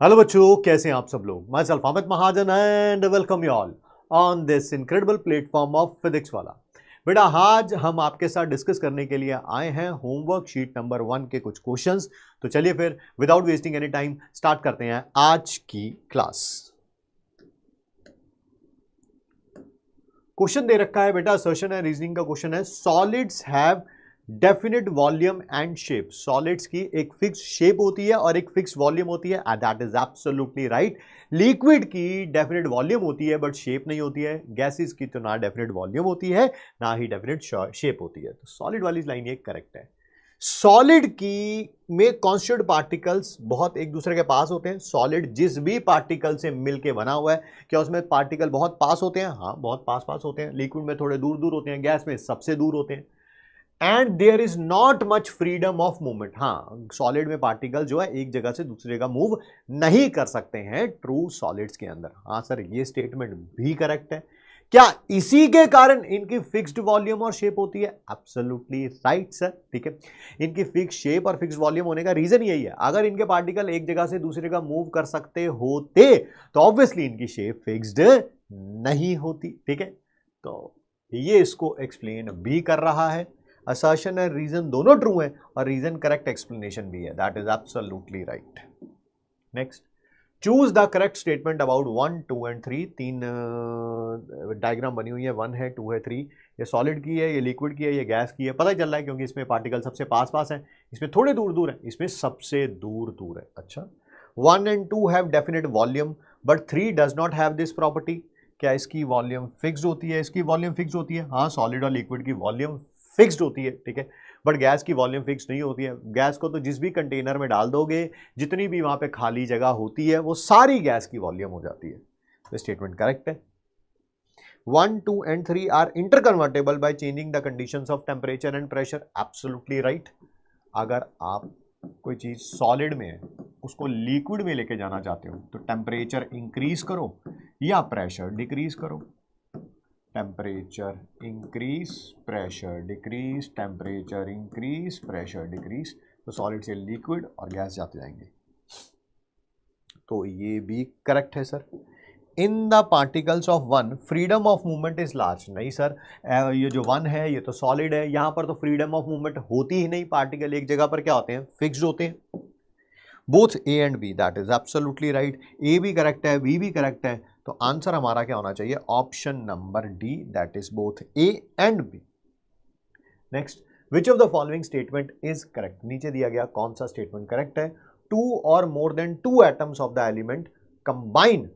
Hello बच्चों, कैसे हैं आप सब लोग। My self Amit Mahajan and welcome you all on this incredible platform of physics वाला। बेटा, आज हम आपके साथ डिस्कस करने के लिए आए हैं होमवर्क शीट नंबर 1 के कुछ क्वेश्चंस। तो चलिए फिर without wasting any time start करते हैं आज की क्लास। क्वेश्चन दे रखा है बेटा, असर्शन एंड रीजनिंग का क्वेश्चन है। Solids have definite volume and shape. Solids की एक फिक्स शेप होती है और एक फिक्स वॉल्यूम होती है, that is absolutely right. Liquid की डेफिनेट वॉल्यूम होती है बट शेप नहीं होती है। गैसेस की तो ना डेफिनेट वॉल्यूम होती है ना ही डेफिनेट शेप होती है। तो सॉलिड वाली लाइन ये करेक्ट है। सॉलिड की में कॉन्स्टिट्यूएंट पार्टिकल्स बहुत एक दूसरे के पास होते हैं। सॉलिड जिस भी पार्टिकल से मिलके बना हुआ है, क्या उसमें पार्टिकल बहुत पास होते हैं? हाँ, बहुत पास पास होते हैं। लिक्विड में थोड़े दूर दूर होते हैं, गैस में सबसे दूर होते हैं। And there is not much freedom of movement. हाँ, सॉलिड में पार्टिकल जो है एक जगह से दूसरी जगह मूव नहीं कर सकते हैं ट्रू सॉलिड्स के अंदर। हाँ सर, ये स्टेटमेंट भी करेक्ट है। क्या इसी के कारण इनकी फिक्स्ड वॉल्यूम और शेप होती है? एब्सोल्युटली राइट सर, ठीक है। इनकी फिक्स शेप और फिक्स वॉल्यूम होने का रीजन यही है। अगर इनके पार्टिकल एक जगह से दूसरी जगह मूव कर सकते होते तो ऑब्वियसली इनकी शेप फिक्स्ड नहीं होती, ठीक है। तो ये इसको एक्सप्लेन भी कर रहा है। असर्शन एंड रीजन दोनों ट्रू है और रीजन करेक्ट एक्सप्लेनेशन भी है, that is absolutely right. Next, choose the correct statement about 1, 2 and 3। तीन डायग्राम बनी हुई है, 1 है, 2 है, 3। ये सॉलिड की है, ये लिक्विड की है, ये गैस की है। पता ही चल रहा है क्योंकि इसमें पार्टिकल सबसे पास पास है, इसमें थोड़े दूर दूर है, इसमें सबसे दूर दूर है। अच्छा, 1 and 2 have definite volume but 3 does not have this property. क्या इसकी वॉल्यूम फिक्स्ड होती है? इसकी वॉल्यूम फिक्स्ड होती है। हाँ, सॉलिड और लिक्विड की वॉल्यूम फिक्स्ड होती है, ठीक है। बट गैस की वॉल्यूम फिक्स नहीं होती है। गैस को तो जिस भी कंटेनर में डाल दोगे, जितनी भी वहां पे खाली जगह होती है वो सारी गैस की वॉल्यूम हो जाती है। तो स्टेटमेंट करेक्ट है। 1, 2 and 3 are interconvertible by changing the conditions of temperature and pressure. Absolutely right. अगर आप कोई चीज सॉलिड में है, उसको लिक्विड में लेके जाना चाहते हो तो टेम्परेचर इंक्रीज करो या प्रेशर डिक्रीज करो। Temperature increase, pressure decrease, temperature increase, pressure decrease. तो सॉलिड से लिक्विड और गैस जाते जाएंगे। तो ये भी करेक्ट है sir. In the particles of 1 freedom of movement is large. नहीं सर, ये जो 1 है ये तो सॉलिड है, यहां पर तो फ्रीडम ऑफ मूवमेंट होती ही नहीं। पार्टिकल एक जगह पर क्या होते हैं? फिक्स्ड होते हैं। Both A and B, that is absolutely right. A भी करेक्ट है, बी भी करेक्ट है। तो आंसर हमारा क्या होना चाहिए? Option number D, that is both A and B. Next, which of the following statement is correct. नीचे दिया गया कौन सा स्टेटमेंट करेक्ट है? 2 और more than 2 atoms of the element combine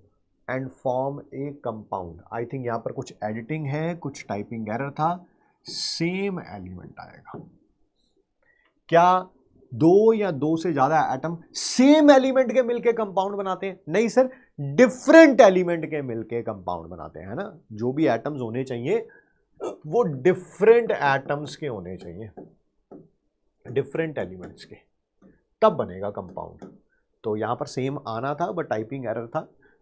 and form a compound. I think यहां पर कुछ एडिटिंग है, कुछ टाइपिंग एरर था। सेम एलिमेंट आएगा। क्या 2 या 2 से ज्यादा एटम सेम एलिमेंट के मिलके कंपाउंड बनाते हैं? नहीं सर, डिफरेंट एलिमेंट के मिलके कंपाउंड बनाते हैं ना। जो भी एटम्स होने चाहिए वो डिफरेंट एटम्स के होने चाहिए, डिफरेंट एलिमेंट्स के, तब बनेगा कंपाउंड। तो यहां पर सेम आना था बट टाइपिंग एरर था।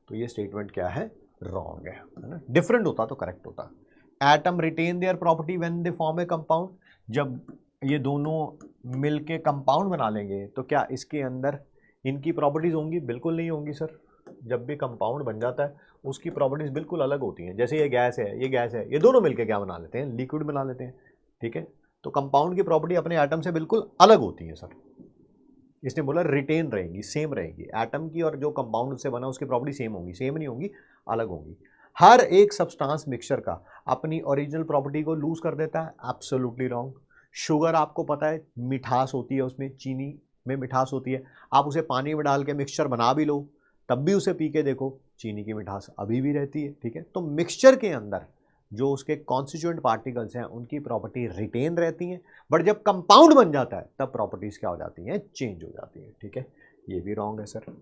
तो ये स्टेटमेंट क्या है? रॉन्ग है ना। डिफरेंट होता तो करेक्ट होता। Atom retain their property when they form a compound. जब ये दोनों मिलके कंपाउंड बना लेंगे तो क्या इसके अंदर इनकी प्रॉपर्टीज होंगी? बिल्कुल नहीं होंगी सर। जब भी कंपाउंड बन जाता है उसकी प्रॉपर्टीज बिल्कुल अलग होती हैं। जैसे ये गैस है, ये गैस है, ये दोनों मिलके क्या बना लेते हैं? लिक्विड बना लेते हैं, ठीक है। तो कंपाउंड की प्रॉपर्टी अपने एटम से बिल्कुल अलग होती है सर। इसने बोला रिटेन रहेंगी, सेम रहेंगी। एटम की और जो कंपाउंड से बना उसकी प्रॉपर्टी सेम होंगी, सेम नहीं होंगी, अलग होंगी। हर एक सब्सटेंस मिक्सचर का अपनी ओरिजिनल प्रॉपर्टी को लूज कर देता है। Absolutely wrong. शुगर आपको पता है मिठास होती है, उसमें चीनी में मिठास होती है। आप उसे पानी में डाल के मिक्सचर बना भी लो तब भी उसे पी के देखो, चीनी की मिठास अभी भी रहती है, ठीक है। तो मिक्सचर के अंदर जो उसके कॉन्स्टिट्यूएंट पार्टिकल्स हैं उनकी प्रॉपर्टी रिटेन रहती हैं, बट जब कंपाउंड बन जाता है तब प्रॉपर्टीज क्या हो जाती हैं? चेंज हो जाती हैं, ठीक है। ये भी रॉन्ग है sir.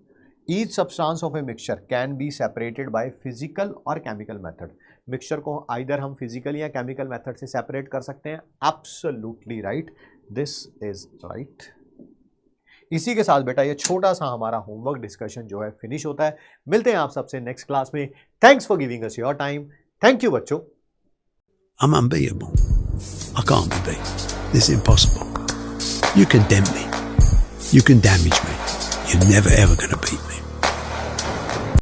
Each substance of a mixture can be separated by physical और केमिकल मेथड। मिक्सचर को आइदर हम फिजिकल या केमिकल मेथड से सेपरेट कर सकते हैं। Absolutely right, this is right. इसी के साथ बेटा ये छोटा सा हमारा होमवर्क डिस्कशन जो है फिनिश होता है। मिलते हैं आप सबसे नेक्स्ट क्लास में। Thanks for giving us your time. Thank you बच्चों। I'm unbeatable. I can't be beat. This is impossible. You can dent me. You can damage me. You're never ever going to beat me.